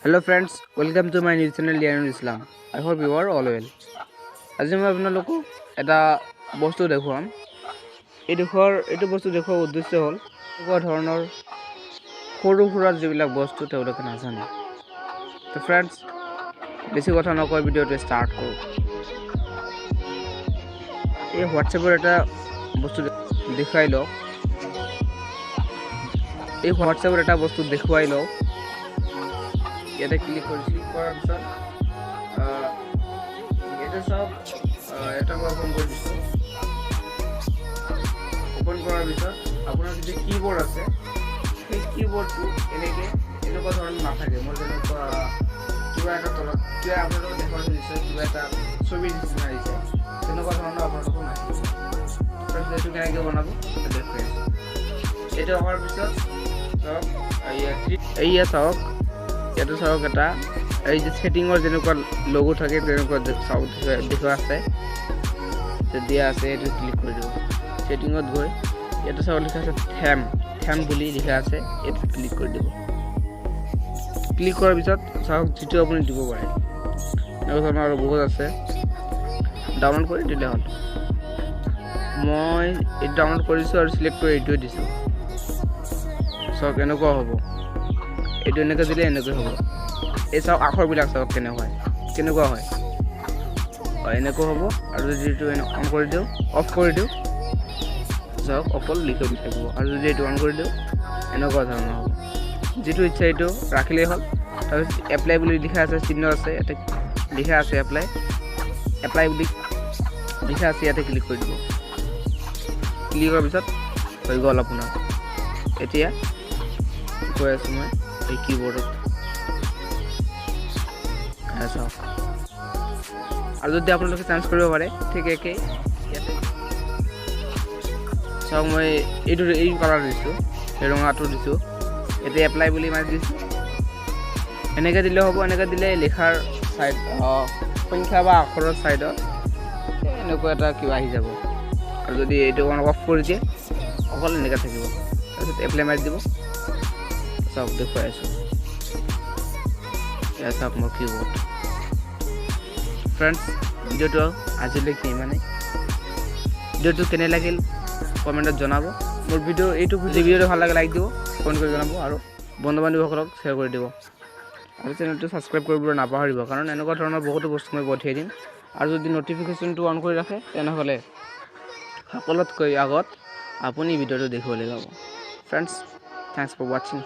Hello friends, welcome to my new channel Lianul Islam. I hope you are all well. আজি মই আপোনালোকক এটা বস্তু দেখুৱাম। এইটো বস্তু দেখুৱাৰ উদ্দেশ্য হ'ল এনেকুৱা ধৰণৰ সৰু সুৰা যিবিলাক বস্তু তেওঁলোকে নাজানে। তো ফ্ৰেণ্ডছ, বেছি কথা নকৈ ভিডিঅ'টো ষ্টাৰ্ট কৰোঁ। এই হোৱাটছএপৰ এটা বস্তু দেখুৱাই লওক। ইয়াতে ক্লিক কৰাৰ পিছত এটা সব এটা ওপেন কৰি দিছোঁ। ওপেন কৰাৰ পিছত আপোনাৰ যদি কীবোৰ্ড আছে সেই কীবোৰ্ডটো এনেকুৱা ধৰণৰ নাথাকে। মোৰ যেনেকুৱা কিবা এটা তলত কিবা আপোনালোকক দেখুৱাই দিছে, কিবা এটা ছবি নিচিনা আহিছে, তেনেকুৱা ধৰণৰ আপোনালোকক নাহিব। এইটো কেনেকৈ বনাব দেখুৱাই আছোঁ। এইটো অহাৰ পিছত চাওক, এইয়া চাওক, ইয়াতে চাওক এটা এই যে সেটিঙৰ যেনেকুৱা লগো থাকে তেনেকুৱা চাওক দেখুৱা আছে, দিয়া আছে। এইটো ক্লিক কৰি দিব। সেটিঙত গৈ ইয়াতে চাওক লিখা আছে থেম বুলি লিখা আছে, এইটো ক্লিক কৰি দিব। ক্লিক কৰাৰ পিছত চাওক যিটো আপুনি দিব পাৰে, এনেকুৱা ধৰণৰ আৰু বহুত আছে, ডাউনলোড কৰি দিলে হ'ল। মই এইটো ডাউনলোড কৰিছোঁ আৰু চিলেক্ট কৰি এইটোৱে দিছোঁ। চাওক এনেকুৱা হ'ব, এইটো এনেকৈ দিলে এনেকৈ হ'ব। এই চাওক আখৰবিলাক চাওক কেনেকুৱা হয় এনেকুৱা হ'ব। আৰু যদি এইটো অন কৰি দিওঁ, অফ কৰি দিওঁ, চাওক অকল লিখি থাকিব। আৰু যদি এইটো অন কৰি দিওঁ এনেকুৱা ধৰণৰ হ'ব। যিটো ইচ্ছা এইটো ৰাখিলেই হ'ল। তাৰপিছত এপ্লাই বুলি লিখা আছে, চিহ্ন আছে, ইয়াতে লিখা আছে এপ্লাই বুলি লিখা আছে, ইয়াতে ক্লিক কৰি দিব। ক্লিক কৰাৰ পিছত হৈ গ'ল আপোনাৰ। এতিয়া কৈ আছোঁ মই এই কীবোৰ্ডত চাওক। আৰু যদি আপোনালোকে চেঞ্জ কৰিব পাৰে ঠিক একেই ইয়াতে চাওক, মই এই কালাৰ দিছোঁ, এই ৰঙাটো দিছোঁ। এতিয়া এপ্লাই বুলি মাৰি দিছোঁ। এনেকৈ দিলে হ'ব। এনেকৈ দিলে লিখাৰ ছাইড সংখ্যা বা আখৰৰ ছাইডত এনেকুৱা এটা কিবা আহি যাব। আৰু যদি এইটো অফ কৰি দিয়ে অকল এনেকৈ থাকিব। তাৰপিছত এপ্লাই মাৰি দিব। চাওক দেখুৱাই আছোঁ, এয়া চাওক মোৰ কীবোৰ্ড। ফ্ৰেণ্ডছ, ভিডিঅ'টো আজিলৈকে ইমানেই। ভিডিঅ'টো কেনে লাগিল কমেণ্টত জনাব। মোৰ ভিডিঅ'টো ভাল লাগে লাইক দিব, কমেণ্ট কৰি জনাব, আৰু বন্ধু বান্ধৱীসকলক শ্বেয়াৰ কৰি দিব। আৰু চেনেলটো ছাবস্ক্ৰাইব কৰিবলৈ নাপাহৰিব, কাৰণ এনেকুৱা ধৰণৰ বহুতো বস্তু মই পঠিয়াই দিম। আৰু যদি ন'টিফিকেশ্যনটো অন কৰি ৰাখে তেনেহ'লে সকলোতকৈ আগত আপুনি ভিডিঅ'টো দেখিবলৈ পাব। ফ্ৰেণ্ডছ, থেংকছ ফৰ ৱাচিং।